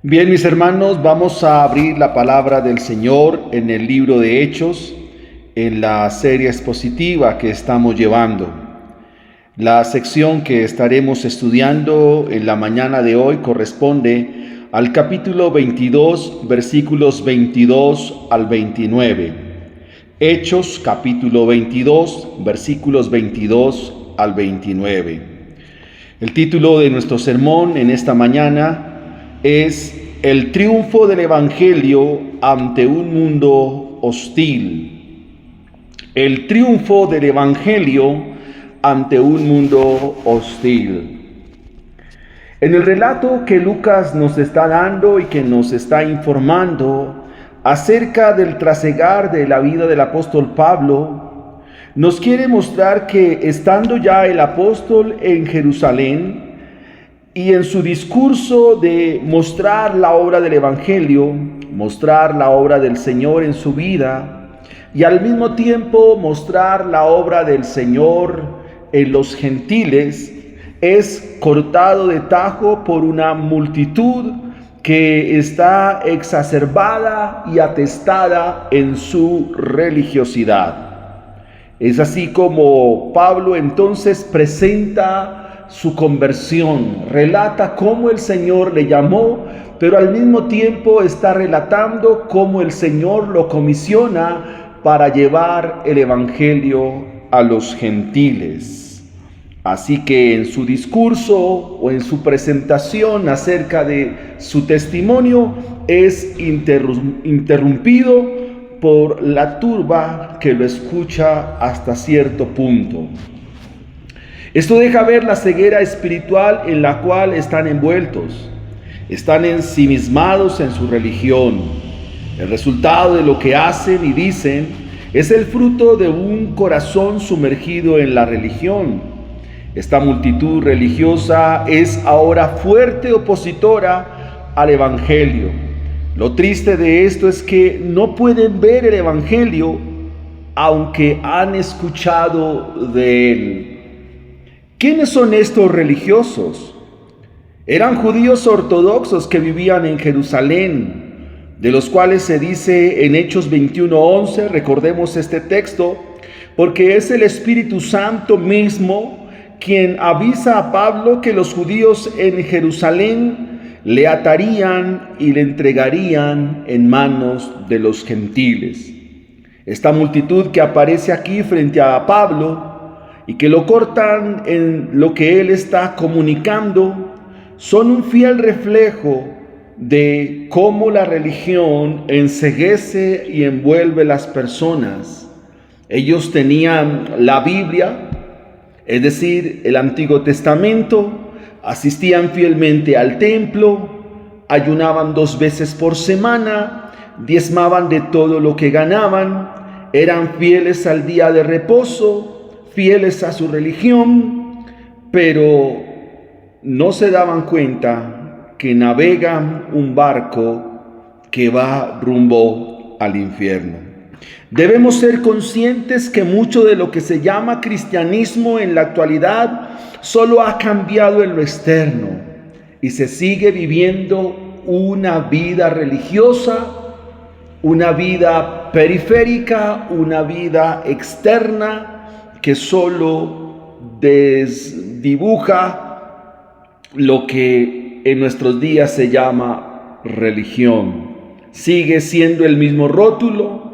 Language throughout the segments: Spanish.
Bien, mis hermanos, vamos a abrir la palabra del Señor en el libro de Hechos, en la serie expositiva que estamos llevando. La sección que estaremos estudiando en la mañana de hoy corresponde al capítulo 22, versículos 22 al 29. Hechos, capítulo 22, versículos 22 al 29. El título de nuestro sermón en esta mañana es el triunfo del Evangelio ante un mundo hostil. El triunfo del Evangelio ante un mundo hostil. En el relato que Lucas nos está dando y que nos está informando acerca del trasegar de la vida del apóstol Pablo, nos quiere mostrar que estando ya el apóstol en Jerusalén, y en su discurso de mostrar la obra del Evangelio, mostrar la obra del Señor en su vida, y al mismo tiempo mostrar la obra del Señor en los gentiles, es cortado de tajo por una multitud que está exacerbada y atestada en su religiosidad. Es así como Pablo entonces presenta su conversión, relata cómo el Señor le llamó, pero al mismo tiempo está relatando cómo el Señor lo comisiona para llevar el Evangelio a los gentiles. Así que en su discurso o en su presentación acerca de su testimonio es interrumpido por la turba que lo escucha hasta cierto punto. Esto deja ver la ceguera espiritual en la cual están envueltos. Están ensimismados en su religión. El resultado de lo que hacen y dicen es el fruto de un corazón sumergido en la religión. Esta multitud religiosa es ahora fuerte opositora al Evangelio. Lo triste de esto es que no pueden ver el Evangelio aunque han escuchado de él. ¿Quiénes son estos religiosos? Eran judíos ortodoxos que vivían en Jerusalén, de los cuales se dice en Hechos 21:11, recordemos este texto, porque es el Espíritu Santo mismo quien avisa a Pablo que los judíos en Jerusalén le atarían y le entregarían en manos de los gentiles. Esta multitud que aparece aquí frente a Pablo y que lo cortan en lo que él está comunicando, son un fiel reflejo de cómo la religión enceguece y envuelve a las personas. Ellos tenían la Biblia, es decir, el Antiguo Testamento, asistían fielmente al templo, ayunaban 2 veces por semana, diezmaban de todo lo que ganaban, eran fieles al día de reposo, fieles a su religión, pero no se daban cuenta que navegan un barco que va rumbo al infierno. Debemos ser conscientes que mucho de lo que se llama cristianismo en la actualidad solo ha cambiado en lo externo y se sigue viviendo una vida religiosa, una vida periférica, una vida externa, que solo desdibuja lo que en nuestros días se llama religión. Sigue siendo el mismo rótulo,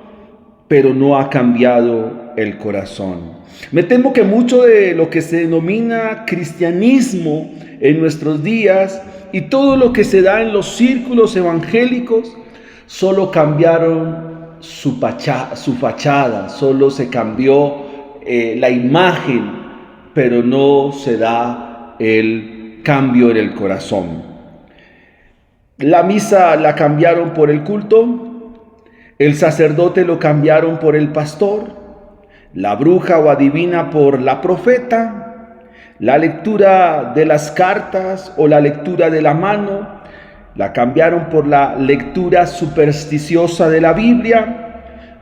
pero no ha cambiado el corazón. Me temo que mucho de lo que se denomina cristianismo en nuestros días y todo lo que se da en los círculos evangélicos solo cambiaron su fachada, solo se cambió la imagen, pero no se da el cambio en el corazón. La misa la cambiaron por el culto, el sacerdote lo cambiaron por el pastor, la bruja o adivina por la profeta, la lectura de las cartas o la lectura de la mano la cambiaron por la lectura supersticiosa de la Biblia.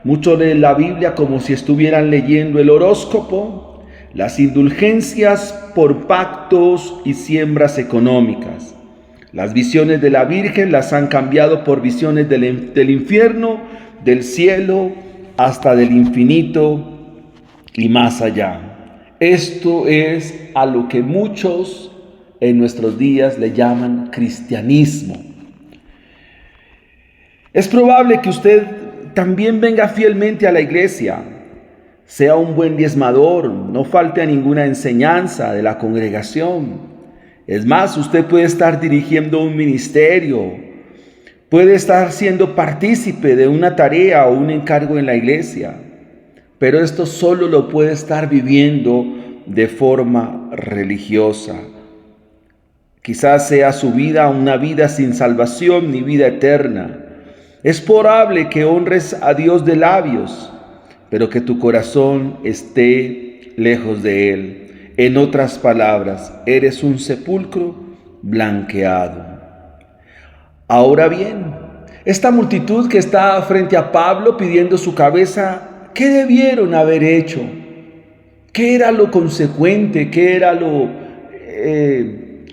Muchos leen la Biblia como si estuvieran leyendo el horóscopo, las indulgencias por pactos y siembras económicas. Las visiones de la Virgen las han cambiado por visiones del infierno, del cielo, hasta del infinito y más allá. Esto es a lo que muchos en nuestros días le llaman cristianismo. Es probable que usted también venga fielmente a la iglesia, sea un buen diezmador, no falte a ninguna enseñanza de la congregación. Es más, usted puede estar dirigiendo un ministerio, puede estar siendo partícipe de una tarea o un encargo en la iglesia, pero esto solo lo puede estar viviendo de forma religiosa. Quizás sea su vida una vida sin salvación ni vida eterna. Es probable que honres a Dios de labios, pero que tu corazón esté lejos de Él. En otras palabras, eres un sepulcro blanqueado. Ahora bien, esta multitud que está frente a Pablo pidiendo su cabeza, ¿qué debieron haber hecho? ¿Qué era lo consecuente? ¿Qué era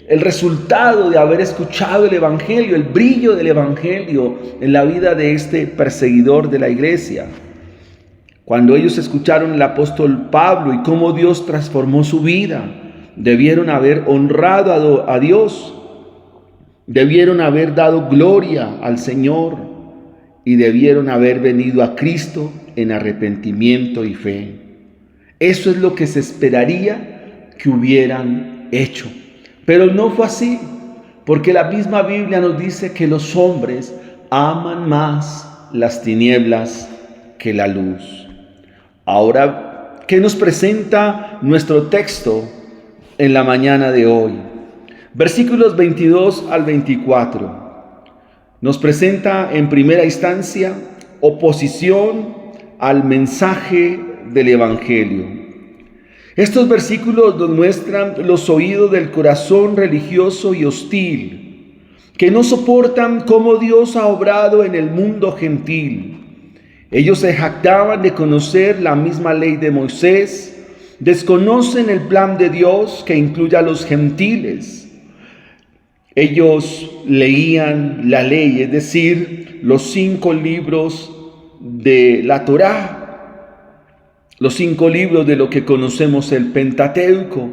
el resultado de haber escuchado el Evangelio, el brillo del Evangelio en la vida de este perseguidor de la iglesia? Cuando ellos escucharon al apóstol Pablo y cómo Dios transformó su vida, debieron haber honrado a Dios, debieron haber dado gloria al Señor y debieron haber venido a Cristo en arrepentimiento y fe. Eso es lo que se esperaría que hubieran hecho. Pero no fue así, porque la misma Biblia nos dice que los hombres aman más las tinieblas que la luz. Ahora, ¿qué nos presenta nuestro texto en la mañana de hoy? Versículos 22 al 24. Nos presenta en primera instancia oposición al mensaje del Evangelio. Estos versículos nos muestran los oídos del corazón religioso y hostil, que no soportan cómo Dios ha obrado en el mundo gentil. Ellos se jactaban de conocer la misma ley de Moisés, desconocen el plan de Dios que incluye a los gentiles. Ellos leían la ley, es decir, los 5 libros de la Torá, los 5 libros de lo que conocemos el Pentateuco,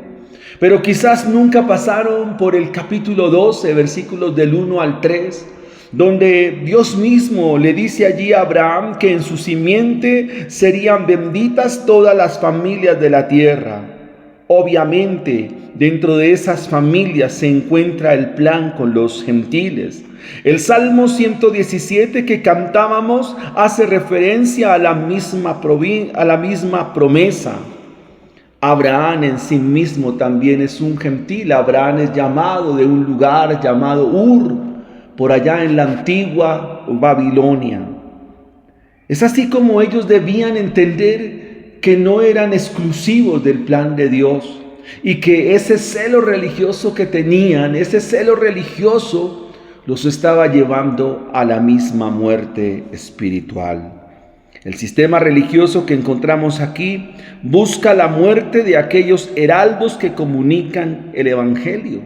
pero quizás nunca pasaron por el capítulo 12, versículos del 1 al 3, donde Dios mismo le dice allí a Abraham que en su simiente serían benditas todas las familias de la tierra. Obviamente, dentro de esas familias se encuentra el plan con los gentiles. El Salmo 117 que cantábamos hace referencia a la misma promesa. Abraham en sí mismo también es un gentil. Abraham es llamado de un lugar llamado Ur, por allá en la antigua Babilonia. Es así como ellos debían entender que no eran exclusivos del plan de Dios y que ese celo religioso que tenían, ese celo religioso los estaba llevando a la misma muerte espiritual. El sistema religioso que encontramos aquí busca la muerte de aquellos heraldos que comunican el Evangelio.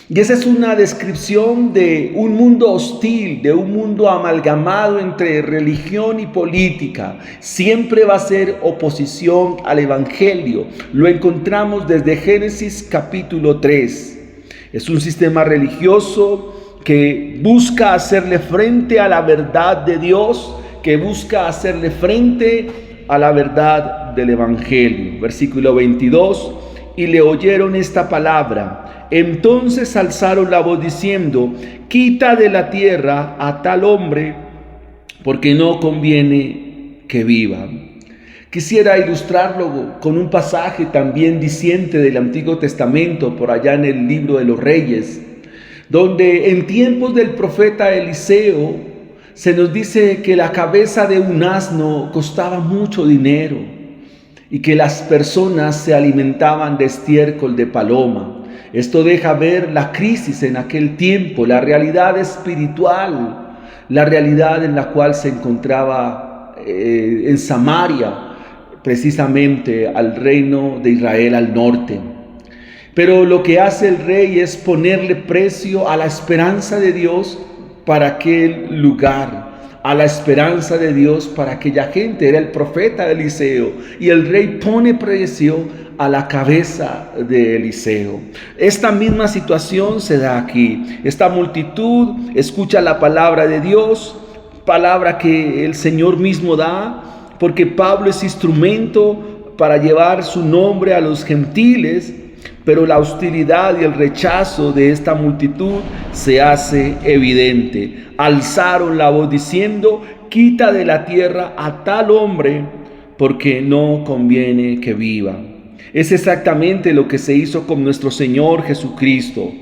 Y esa es una descripción de un mundo hostil, de un mundo amalgamado entre religión y política. Siempre va a ser oposición al Evangelio. Lo encontramos desde Génesis capítulo 3. Es un sistema religioso que busca hacerle frente a la verdad de Dios, que busca hacerle frente a la verdad del Evangelio. Versículo 22. Y le oyeron esta palabra. Entonces alzaron la voz diciendo: quita de la tierra a tal hombre, porque no conviene que viva. Quisiera ilustrarlo con un pasaje también diciente del Antiguo Testamento, por allá en el libro de los Reyes, donde en tiempos del profeta Eliseo se nos dice que la cabeza de un asno costaba mucho dinero y que las personas se alimentaban de estiércol de paloma. Esto deja ver la crisis en aquel tiempo, la realidad espiritual, la realidad en la cual se encontraba en Samaria, precisamente al reino de Israel al norte. Pero lo que hace el rey es ponerle precio a la esperanza de Dios para aquel lugar, a la esperanza de Dios para aquella gente. Era el profeta Eliseo, y el rey pone precio a la cabeza de Eliseo. Esta misma situación se da aquí. Esta multitud escucha la palabra de Dios, palabra que el Señor mismo da, porque Pablo es instrumento para llevar su nombre a los gentiles. Pero la hostilidad y el rechazo de esta multitud se hace evidente. Alzaron la voz diciendo: quita de la tierra a tal hombre, porque no conviene que viva. Es exactamente lo que se hizo con nuestro Señor Jesucristo.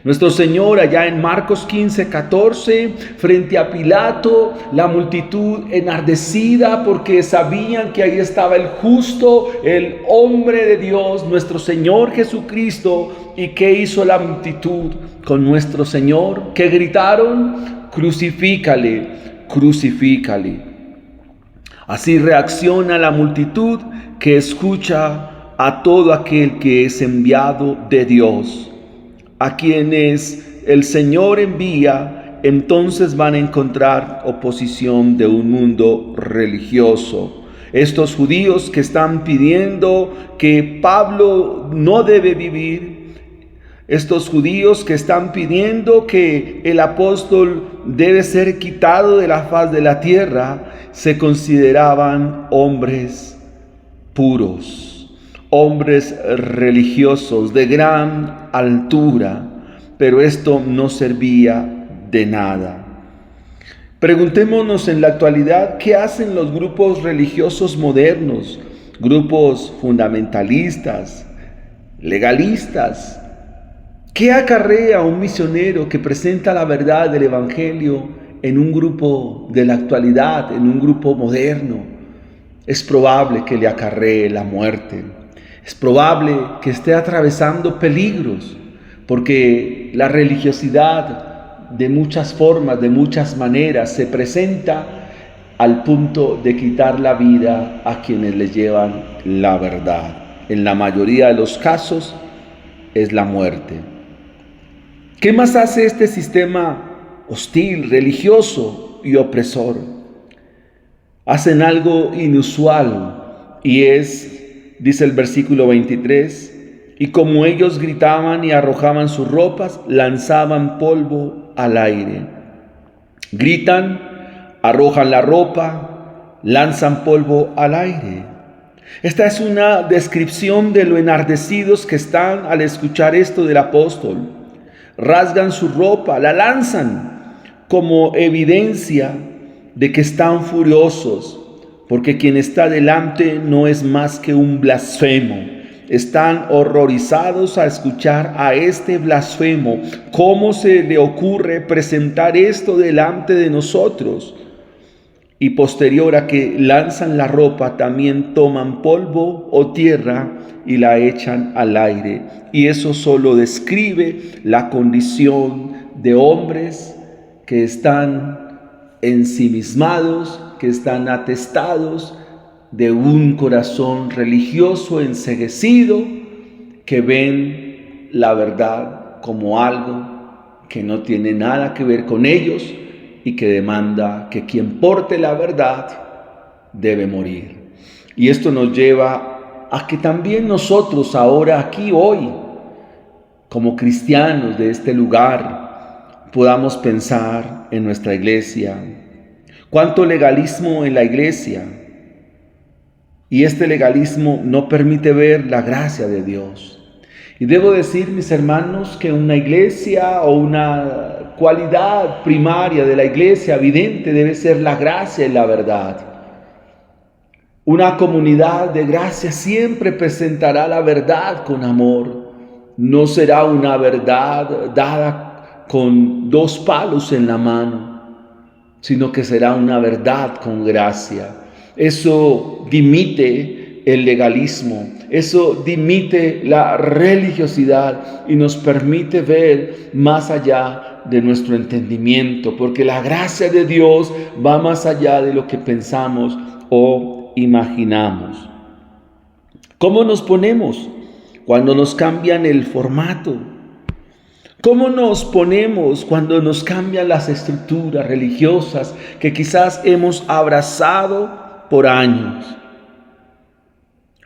Nuestro Señor, allá en Marcos 15:14, frente a Pilato, la multitud enardecida porque sabían que ahí estaba el justo, el hombre de Dios, nuestro Señor Jesucristo. ¿Y qué hizo la multitud con nuestro Señor? ¿Qué gritaron? Crucifícale, crucifícale. Así reacciona la multitud que escucha a todo aquel que es enviado de Dios. A quienes el Señor envía, entonces van a encontrar oposición de un mundo religioso. Estos judíos que están pidiendo que Pablo no debe vivir, estos judíos que están pidiendo que el apóstol debe ser quitado de la faz de la tierra, se consideraban hombres puros, hombres religiosos de gran altura, pero esto no servía de nada. Preguntémonos en la actualidad, ¿qué hacen los grupos religiosos modernos? Grupos fundamentalistas, legalistas. ¿Qué acarrea un misionero que presenta la verdad del Evangelio en un grupo de la actualidad, en un grupo moderno? Es probable que le acarree la muerte. Es probable que esté atravesando peligros, porque la religiosidad de muchas formas, de muchas maneras, se presenta al punto de quitar la vida a quienes les llevan la verdad. En la mayoría de los casos es la muerte. ¿Qué más hace este sistema hostil, religioso y opresor? Hacen algo inusual, y es, dice el versículo 23, y como ellos gritaban y arrojaban sus ropas, lanzaban polvo al aire. Gritan, arrojan la ropa, lanzan polvo al aire. Esta es una descripción de lo enardecidos que están al escuchar esto del apóstol. Rasgan su ropa, la lanzan como evidencia de que están furiosos, porque quien está delante no es más que un blasfemo. Están horrorizados a escuchar a este blasfemo. ¿Cómo se le ocurre presentar esto delante de nosotros? Y posterior a que lanzan la ropa, también toman polvo o tierra y la echan al aire. Y eso solo describe la condición de hombres que están ensimismados, que están atestados de un corazón religioso enceguecido, que ven la verdad como algo que no tiene nada que ver con ellos y que demanda que quien porte la verdad debe morir. Y esto nos lleva a que también nosotros ahora aquí hoy, como cristianos de este lugar, podamos pensar en nuestra iglesia. ¿Cuánto legalismo en la iglesia? Y este legalismo no permite ver la gracia de Dios. Y debo decir, mis hermanos, que una iglesia o una cualidad primaria de la iglesia evidente debe ser la gracia y la verdad. Una comunidad de gracia siempre presentará la verdad con amor. No será una verdad dada con dos palos en la mano, sino que será una verdad con gracia. Eso dimite el legalismo, eso dimite la religiosidad y nos permite ver más allá de nuestro entendimiento, porque la gracia de Dios va más allá de lo que pensamos o imaginamos. ¿Cómo nos ponemos? cuando nos cambian el formato? ¿Cómo nos ponemos cuando nos cambian las estructuras religiosas que quizás hemos abrazado por años?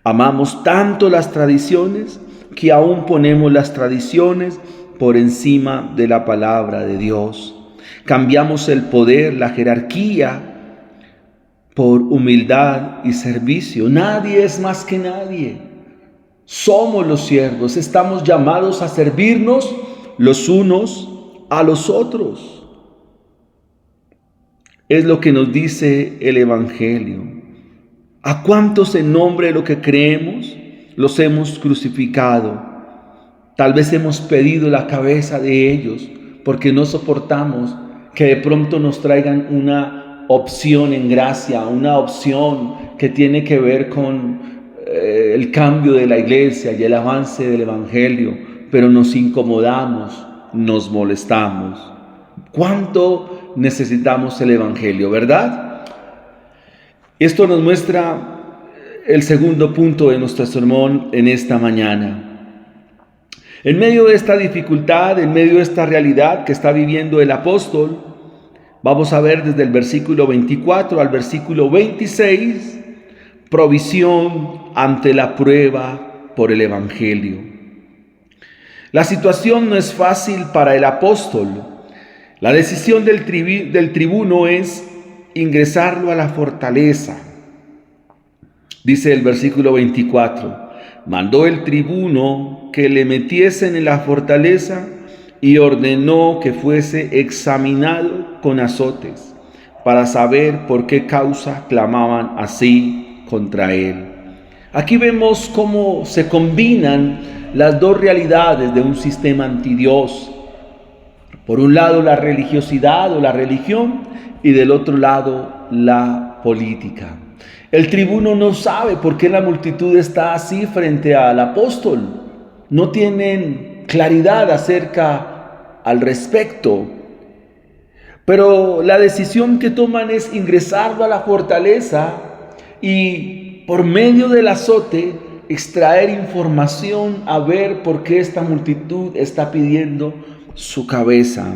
Amamos tanto las tradiciones que aún ponemos las tradiciones por encima de la palabra de Dios. Cambiamos el poder, la jerarquía, por humildad y servicio. Nadie es más que nadie. Somos los siervos, estamos llamados a servirnos los unos a los otros. Es lo que nos dice el Evangelio. ¿A cuántos en nombre de lo que creemos los hemos crucificado? Tal vez hemos pedido la cabeza de ellos porque no soportamos que de pronto nos traigan una opción en gracia, una opción que tiene que ver con el cambio de la iglesia y el avance del Evangelio, pero nos incomodamos, nos molestamos. ¿Cuánto necesitamos el Evangelio, verdad? Esto nos muestra el segundo punto de nuestro sermón en esta mañana. En medio de esta dificultad, en medio de esta realidad que está viviendo el apóstol, vamos a ver desde el versículo 24 al versículo 26, provisión ante la prueba por el Evangelio. La situación no es fácil para el apóstol. La decisión del tribuno es ingresarlo a la fortaleza. Dice el versículo 24, mandó el tribuno que le metiesen en la fortaleza y ordenó que fuese examinado con azotes para saber por qué causa clamaban así contra él. Aquí vemos cómo se combinan las dos realidades de un sistema antidios. Por un lado la religiosidad o la religión y del otro lado la política. El tribuno no sabe por qué la multitud está así frente al apóstol. No tienen claridad acerca al respecto. Pero la decisión que toman es ingresarlo a la fortaleza y por medio del azote extraer información a ver por qué esta multitud está pidiendo su cabeza.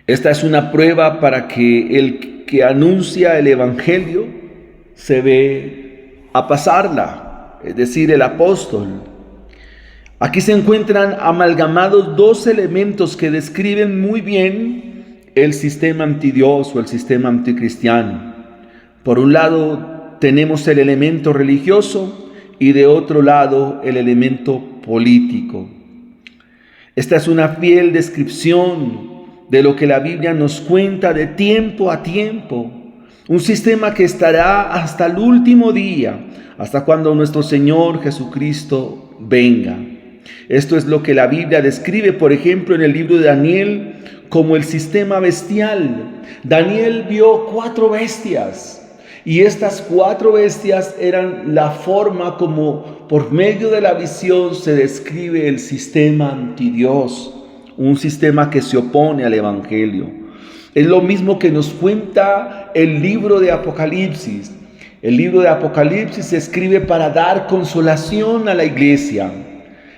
Esta es una prueba para que el que anuncia el Evangelio se ve a pasarla, es decir, el apóstol. Aquí se encuentran amalgamados dos elementos que describen muy bien el sistema antidios o el sistema anticristiano. Por un lado tenemos el elemento religioso y de otro lado el elemento político. Esta es una fiel descripción de lo que la Biblia nos cuenta de tiempo a tiempo. Un sistema que estará hasta el último día, hasta cuando nuestro Señor Jesucristo venga. Esto es lo que la Biblia describe, por ejemplo, en el libro de Daniel, como el sistema bestial. Daniel vio 4 bestias. Y estas 4 bestias eran la forma como por medio de la visión se describe el sistema antidios. Un sistema que se opone al Evangelio. Es lo mismo que nos cuenta el libro de Apocalipsis. El libro de Apocalipsis se escribe para dar consolación a la iglesia.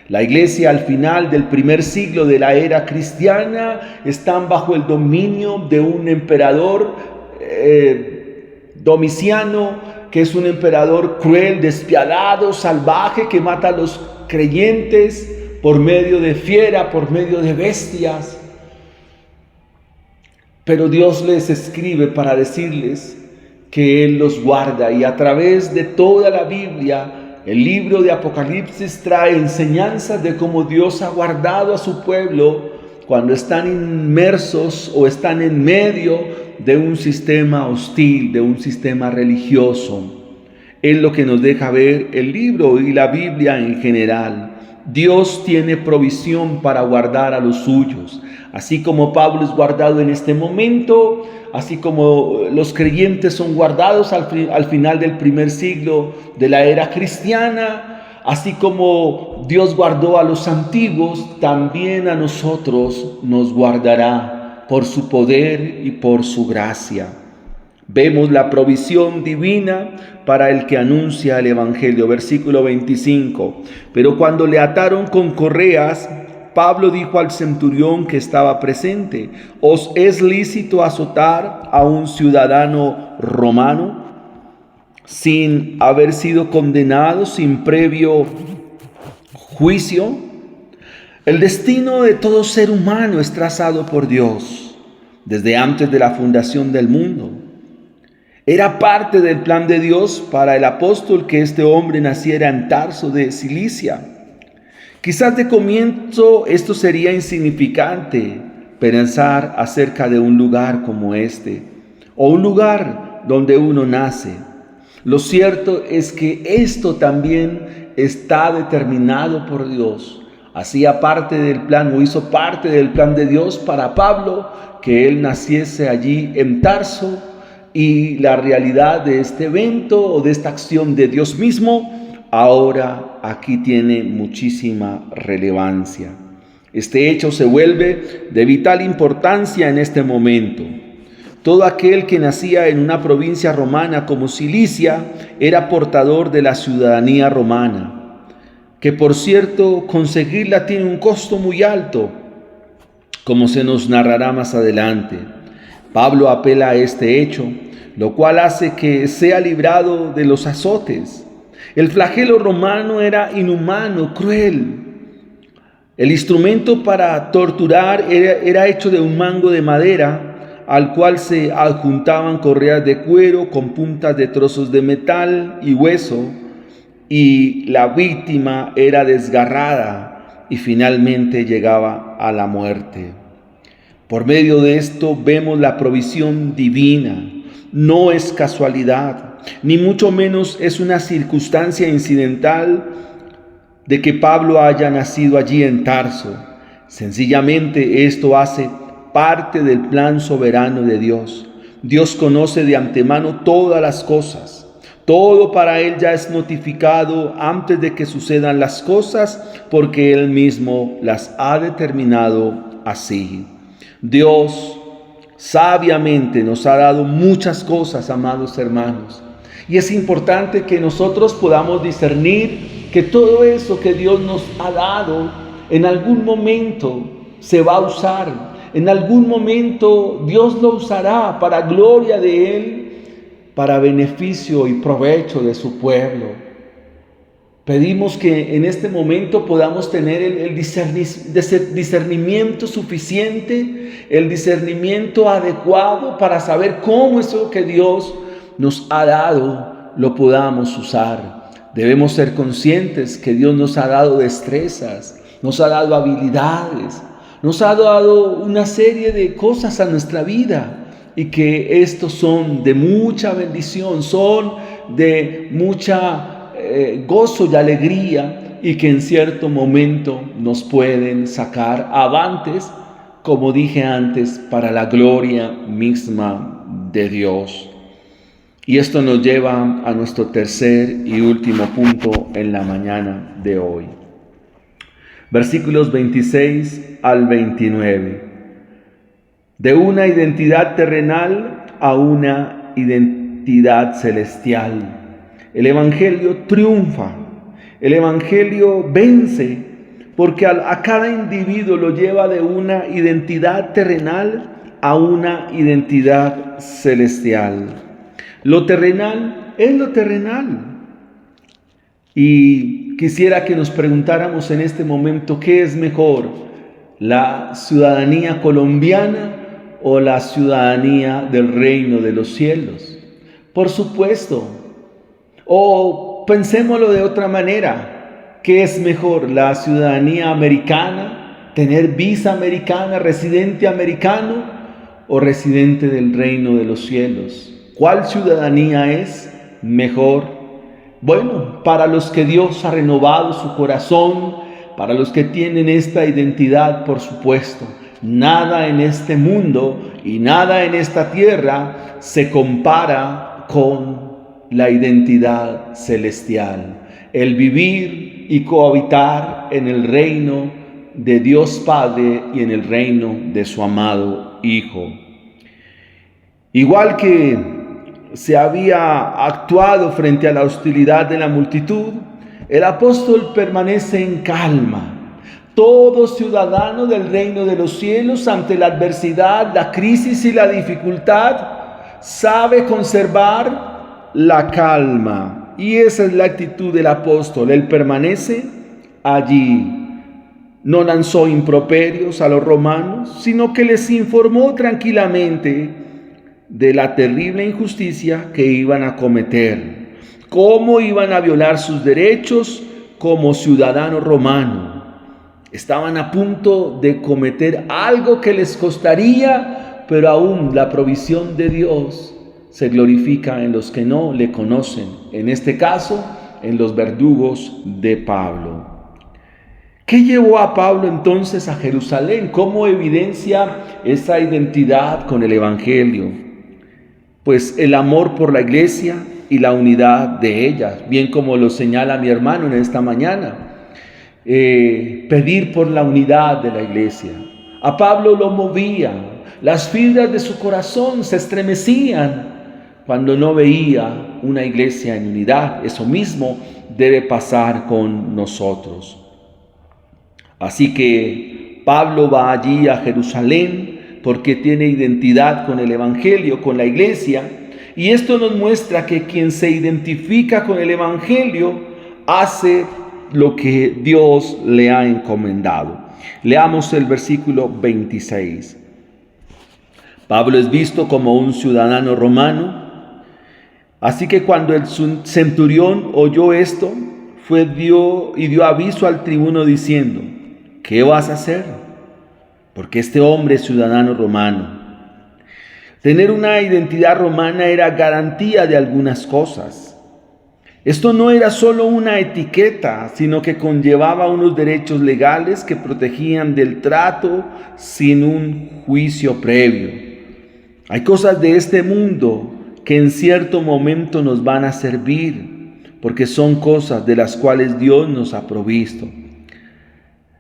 La iglesia al final del primer siglo de la era cristiana están bajo el dominio de un emperador Domiciano, que es un emperador cruel, despiadado, salvaje, que mata a los creyentes por medio de fiera, por medio de bestias. Pero Dios les escribe para decirles que Él los guarda, y a través de toda la Biblia, el libro de Apocalipsis trae enseñanzas de cómo Dios ha guardado a su pueblo cuando están inmersos o están en medio de un sistema hostil, de un sistema religioso. Es lo que nos deja ver el libro y la Biblia en general. Dios tiene provisión para guardar a los suyos. Así como Pablo es guardado en este momento, así como los creyentes son guardados al final del primer siglo de la era cristiana, así como Dios guardó a los antiguos, también a nosotros nos guardará por su poder y por su gracia. Vemos la provisión divina para el que anuncia el Evangelio. Versículo 25. Pero cuando le ataron con correas, Pablo dijo al centurión que estaba presente: ¿os es lícito azotar a un ciudadano romano sin haber sido condenado, sin previo juicio? El destino de todo ser humano es trazado por Dios desde antes de la fundación del mundo. Era parte del plan de Dios para el apóstol que este hombre naciera en Tarso de Cilicia. Quizás de comienzo esto sería insignificante, pensar acerca de un lugar como este, o un lugar donde uno nace. Lo cierto es que esto también está determinado por Dios. Hacía parte del plan, o hizo parte del plan de Dios para Pablo, que él naciese allí en Tarso. Y la realidad de este evento o de esta acción de Dios mismo ahora aquí tiene muchísima relevancia. Este hecho se vuelve de vital importancia en este momento. Todo aquel que nacía en una provincia romana como Cilicia era portador de la ciudadanía romana, que por cierto conseguirla tiene un costo muy alto, como se nos narrará más adelante. Pablo apela a este hecho, lo cual hace que sea librado de los azotes. El flagelo romano era inhumano, cruel. El instrumento para torturar era hecho de un mango de madera, al cual se adjuntaban correas de cuero con puntas de trozos de metal y hueso, y la víctima era desgarrada y finalmente llegaba a la muerte. Por medio de esto vemos la provisión divina. No es casualidad, ni mucho menos es una circunstancia incidental de que Pablo haya nacido allí en Tarso. Sencillamente esto hace parte del plan soberano de Dios. Dios conoce de antemano todas las cosas. Todo para Él ya es notificado antes de que sucedan las cosas, porque Él mismo las ha determinado así. Dios sabiamente nos ha dado muchas cosas, amados hermanos. Y es importante que nosotros podamos discernir que todo eso que Dios nos ha dado, en algún momento se va a usar. En algún momento Dios lo usará para gloria de Él, para beneficio y provecho de su pueblo. Pedimos que en este momento podamos tener el discernimiento suficiente, el discernimiento adecuado para saber cómo eso que Dios nos ha dado lo podamos usar. Debemos ser conscientes que Dios nos ha dado destrezas, nos ha dado habilidades, nos ha dado una serie de cosas a nuestra vida y que estos son de mucha bendición, son de mucha gozo y alegría, y que en cierto momento nos pueden sacar avantes, como dije antes, para la gloria misma de Dios. Y esto nos lleva a nuestro tercer y último punto en la mañana de hoy. Versículos 26 al 29. De una identidad terrenal a una identidad celestial. El Evangelio triunfa, el Evangelio vence, porque a cada individuo lo lleva de una identidad terrenal a una identidad celestial. Lo terrenal es lo terrenal. Y quisiera que nos preguntáramos en este momento, ¿qué es mejor? ¿La ciudadanía colombiana o la ciudadanía del reino de los cielos? Por supuesto. O pensémoslo de otra manera, ¿qué es mejor? ¿La ciudadanía americana, tener visa americana, residente americano o residente del reino de los cielos? ¿Cuál ciudadanía es mejor? Bueno, para los que Dios ha renovado su corazón, para los que tienen esta identidad, por supuesto, nada en este mundo y nada en esta tierra se compara con la identidad celestial, el vivir y cohabitar en el reino de Dios Padre y en el reino de su amado Hijo. Igual que se había actuado frente a la hostilidad de la multitud, el apóstol permanece en calma. Todo ciudadano del reino de los cielos, ante la adversidad, la crisis y la dificultad, sabe conservar la calma. Y esa es la actitud del apóstol. Él permanece allí. No lanzó improperios a los romanos, sino que les informó tranquilamente de la terrible injusticia que iban a cometer, cómo iban a violar sus derechos como ciudadano romano. Estaban a punto de cometer algo que les costaría, pero aún la provisión de Dios se glorifica en los que no le conocen, en este caso, en los verdugos de Pablo. ¿Qué llevó a Pablo entonces a Jerusalén? ¿Cómo evidencia esa identidad con el Evangelio? Pues el amor por la iglesia y la unidad de ella, bien como lo señala mi hermano en esta mañana. Pedir por la unidad de la iglesia. A Pablo lo movía, las fibras de su corazón se estremecían cuando no veía una iglesia en unidad. Eso mismo debe pasar con nosotros. Así que Pablo va allí a Jerusalén porque tiene identidad con el Evangelio, con la iglesia, y esto nos muestra que quien se identifica con el Evangelio hace lo que Dios le ha encomendado. Leamos el versículo 26. Pablo es visto como un ciudadano romano, así que cuando el centurión oyó esto, dio aviso al tribuno diciendo: ¿qué vas a hacer? Porque este hombre es ciudadano romano. Tener una identidad romana era garantía de algunas cosas. Esto no era solo una etiqueta, sino que conllevaba unos derechos legales que protegían del trato sin un juicio previo. Hay cosas de este mundo que en cierto momento nos van a servir, porque son cosas de las cuales Dios nos ha provisto.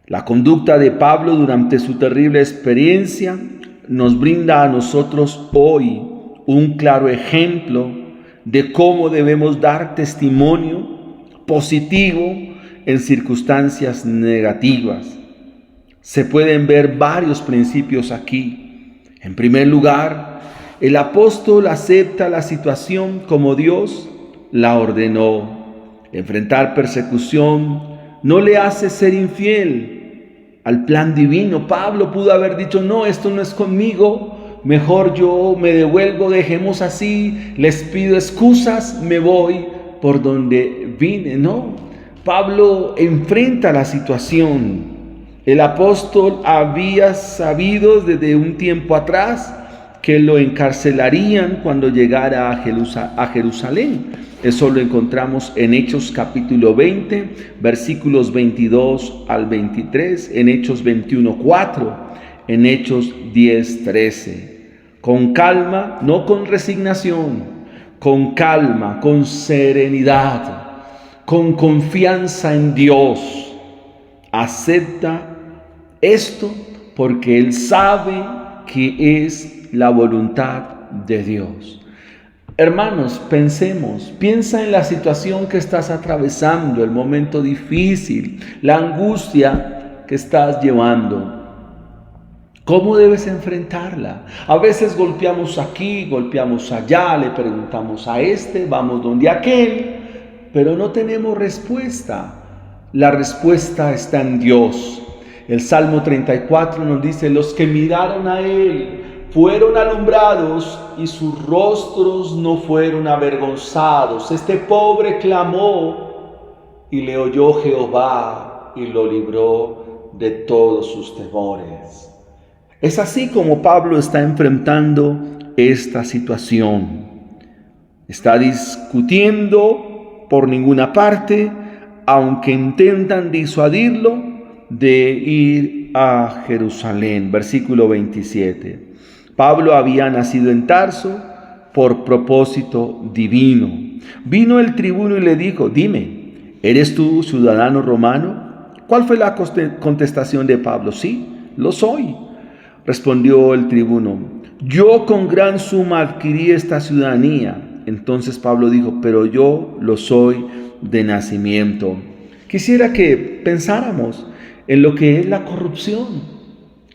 La conducta de Pablo durante su terrible experiencia nos brinda a nosotros hoy un claro ejemplo de cómo debemos dar testimonio positivo en circunstancias negativas. Se pueden ver varios principios aquí. En primer lugar, el apóstol acepta la situación como Dios la ordenó. Enfrentar persecución no le hace ser infiel al plan divino. Pablo pudo haber dicho: no, esto no es conmigo, mejor yo me devuelvo, dejemos así, les pido excusas, me voy por donde vine. No, Pablo enfrenta la situación. El apóstol había sabido desde un tiempo atrás que lo encarcelarían cuando llegara a Jerusalén. Eso lo encontramos en Hechos capítulo 20, versículos 22 al 23, en Hechos 21, 4. En Hechos 10:13, con calma, no con resignación, con calma, con serenidad, con confianza en Dios, acepta esto porque Él sabe que es la voluntad de Dios. Hermanos, piensa en la situación que estás atravesando, el momento difícil, la angustia que estás llevando. ¿Cómo debes enfrentarla? A veces golpeamos aquí, golpeamos allá, le preguntamos a este, vamos donde aquel, pero no tenemos respuesta. La respuesta está en Dios. El Salmo 34 nos dice: los que miraron a Él fueron alumbrados y sus rostros no fueron avergonzados. Este pobre clamó y le oyó Jehová y lo libró de todos sus temores. Es así como Pablo está enfrentando esta situación. Está discutiendo por ninguna parte, aunque intentan disuadirlo de ir a Jerusalén. Versículo 27. Pablo había nacido en Tarso por propósito divino. Vino el tribuno y le dijo: dime, ¿eres tú ciudadano romano? ¿Cuál fue la contestación de Pablo? Sí, lo soy. Respondió el tribuno: yo con gran suma adquirí esta ciudadanía, Entonces Pablo dijo, pero yo lo soy de nacimiento. Quisiera que pensáramos en lo que es la corrupción.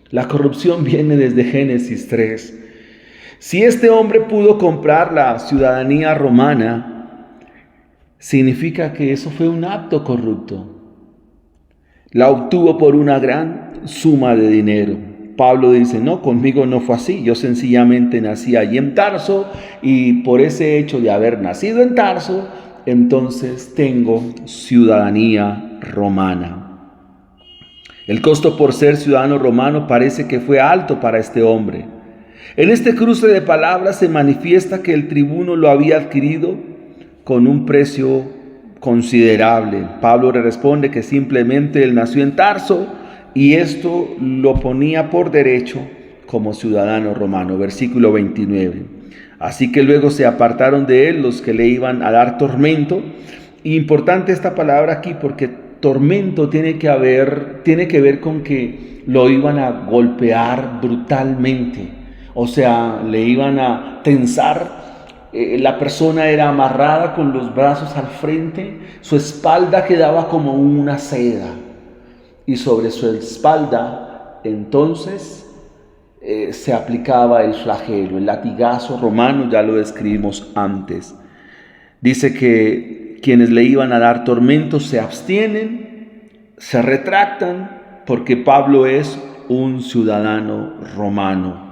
La corrupción viene desde Génesis 3. Si este hombre pudo comprar la ciudadanía romana, significa que eso fue un acto corrupto. La obtuvo por una gran suma de dinero. Pablo dice, no, conmigo no fue así. Yo sencillamente nací allí en Tarso y por ese hecho de haber nacido en Tarso, entonces tengo ciudadanía romana. El costo por ser ciudadano romano parece que fue alto para este hombre. En este cruce de palabras se manifiesta que el tribuno lo había adquirido con un precio considerable. Pablo le responde que simplemente él nació en Tarso y esto lo ponía por derecho como ciudadano romano. Versículo 29. Así que luego se apartaron de él los que le iban a dar tormento. Importante esta palabra aquí porque tormento tiene que ver con que lo iban a golpear brutalmente. O sea, le iban a tensar. La persona era amarrada con los brazos al frente, su espalda quedaba como una seda y sobre su espalda entonces se aplicaba el flagelo, el latigazo romano, ya lo describimos antes. Dice que quienes le iban a dar tormentos se abstienen, se retractan, porque Pablo es un ciudadano romano.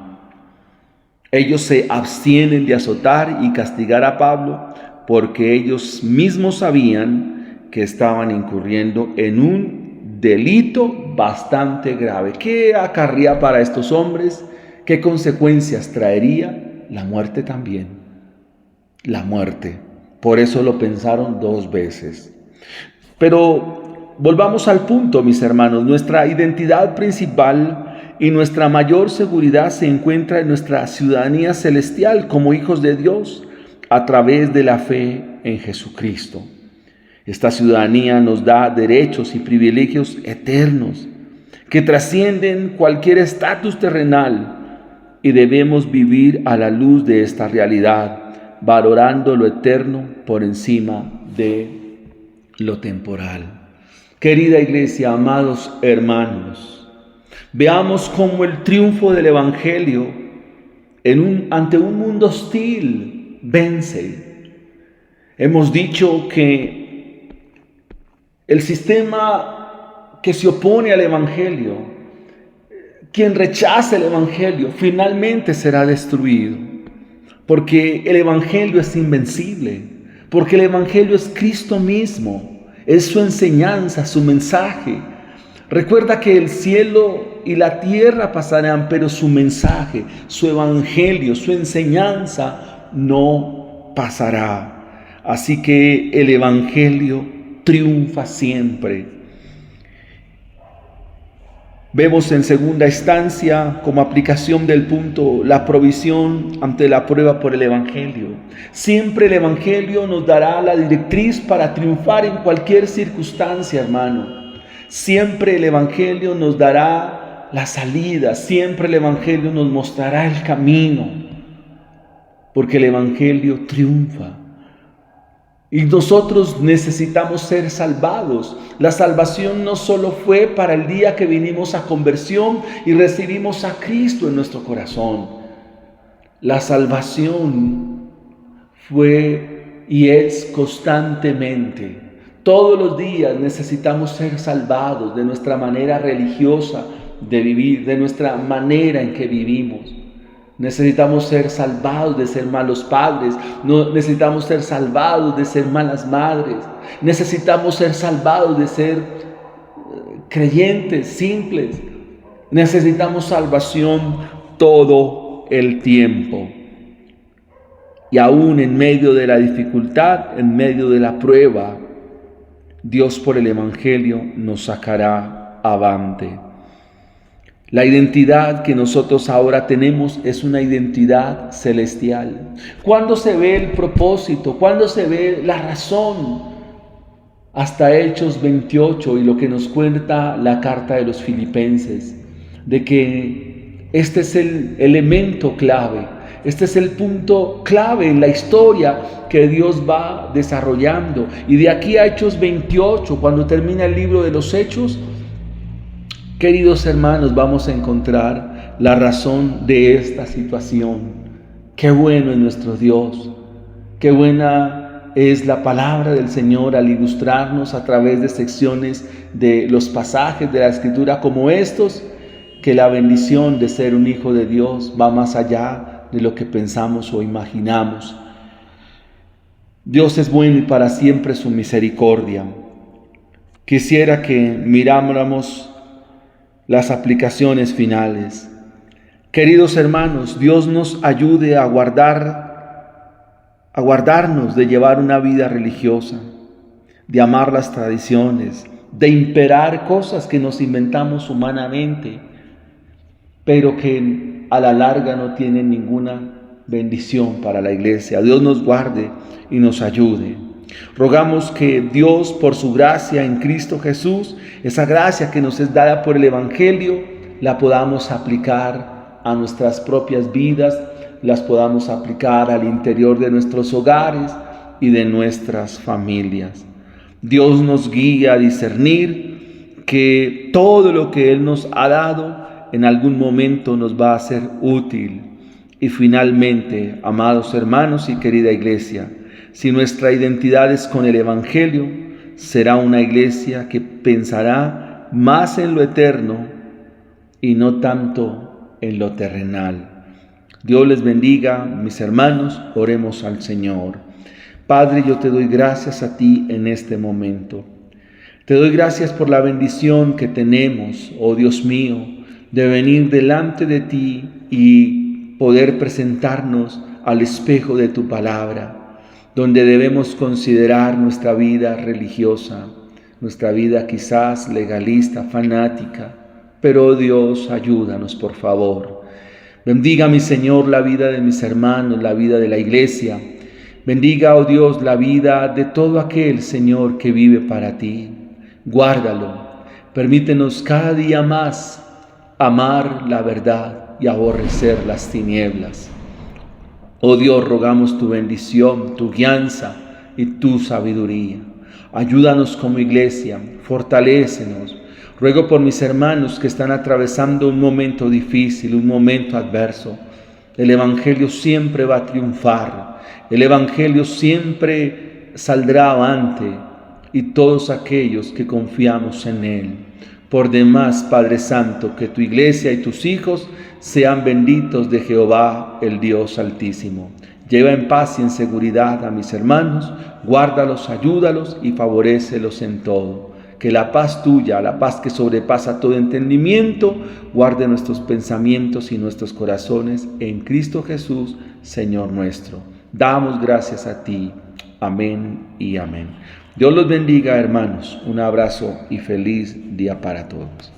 Ellos se abstienen de azotar y castigar a Pablo porque ellos mismos sabían que estaban incurriendo en un delito bastante grave. ¿Qué acarrea para estos hombres? ¿Qué consecuencias traería? La muerte también. La muerte. Por eso lo pensaron 2 veces. Pero volvamos al punto, mis hermanos. Nuestra identidad principal y nuestra mayor seguridad se encuentra en nuestra ciudadanía celestial como hijos de Dios a través de la fe en Jesucristo. Esta ciudadanía nos da derechos y privilegios eternos que trascienden cualquier estatus terrenal y debemos vivir a la luz de esta realidad, valorando lo eterno por encima de lo temporal. Querida iglesia, amados hermanos, veamos cómo el triunfo del Evangelio ante un mundo hostil vence. Hemos dicho que el sistema que se opone al Evangelio, quien rechaza el Evangelio, finalmente será destruido. Porque el Evangelio es invencible, porque el Evangelio es Cristo mismo, es su enseñanza, su mensaje. Recuerda que el cielo y la tierra pasarán, pero su mensaje, su evangelio, su enseñanza no pasará. Así que el evangelio triunfa siempre. Vemos en segunda instancia, como aplicación del punto, la provisión ante la prueba por el evangelio. Siempre el evangelio nos dará la directriz para triunfar en cualquier circunstancia, hermano. Siempre el evangelio nos dará la salida, siempre el evangelio nos mostrará el camino, porque el evangelio triunfa. Y nosotros necesitamos ser salvados. La salvación no solo fue para el día que vinimos a conversión y recibimos a Cristo en nuestro corazón. La salvación fue y es constantemente. Todos los días necesitamos ser salvados de nuestra manera religiosa de vivir, de nuestra manera en que vivimos. Necesitamos ser salvados de ser malos padres, necesitamos ser salvados de ser malas madres, necesitamos ser salvados de ser creyentes simples, necesitamos salvación todo el tiempo. Y aún en medio de la dificultad, en medio de la prueba, Dios por el Evangelio nos sacará avante. La identidad que nosotros ahora tenemos es una identidad celestial. ¿Cuándo se ve el propósito? ¿Cuándo se ve la razón? Hasta Hechos 28 y lo que nos cuenta la carta de los Filipenses, de que este es el elemento clave. Este es el punto clave en la historia que Dios va desarrollando. Y de aquí a Hechos 28, cuando termina el libro de los Hechos, queridos hermanos, vamos a encontrar la razón de esta situación. Qué bueno es nuestro Dios, qué buena es la palabra del Señor al ilustrarnos a través de secciones de los pasajes de la Escritura como estos, que la bendición de ser un hijo de Dios va más allá de lo que pensamos o imaginamos. Dios es bueno y para siempre su misericordia. Quisiera que miráramos las aplicaciones finales. Queridos hermanos, Dios nos ayude a guardarnos de llevar una vida religiosa, de amar las tradiciones, de imperar cosas que nos inventamos humanamente, pero que a la larga no tienen ninguna bendición para la iglesia. Dios nos guarde y nos ayude. Rogamos que Dios, por su gracia en Cristo Jesús, esa gracia que nos es dada por el Evangelio, la podamos aplicar a nuestras propias vidas, las podamos aplicar al interior de nuestros hogares y de nuestras familias. Dios nos guía a discernir que todo lo que Él nos ha dado en algún momento nos va a ser útil. Y finalmente, amados hermanos y querida iglesia, si nuestra identidad es con el Evangelio, será una iglesia que pensará más en lo eterno y no tanto en lo terrenal. Dios les bendiga, mis hermanos, oremos al Señor. Padre, yo te doy gracias a ti en este momento. Te doy gracias por la bendición que tenemos, oh Dios mío, de venir delante de ti y poder presentarnos al espejo de tu palabra, donde debemos considerar nuestra vida religiosa, nuestra vida quizás legalista, fanática, pero oh Dios, ayúdanos por favor. Bendiga, mi Señor, la vida de mis hermanos, la vida de la iglesia. Bendiga, oh Dios, la vida de todo aquel, Señor, que vive para ti. Guárdalo. Permítenos cada día más amar la verdad y aborrecer las tinieblas. Oh Dios, rogamos tu bendición, tu guianza y tu sabiduría. Ayúdanos como iglesia, fortalécenos. Ruego por mis hermanos que están atravesando un momento difícil, un momento adverso. El Evangelio siempre va a triunfar. El Evangelio siempre saldrá avante y todos aquellos que confiamos en Él. Por demás, Padre Santo, que tu iglesia y tus hijos sean benditos de Jehová, el Dios Altísimo. Lleva en paz y en seguridad a mis hermanos, guárdalos, ayúdalos y favorécelos en todo. Que la paz tuya, la paz que sobrepasa todo entendimiento, guarde nuestros pensamientos y nuestros corazones en Cristo Jesús, Señor nuestro. Damos gracias a ti. Amén y amén. Dios los bendiga, hermanos. Un abrazo y feliz día para todos.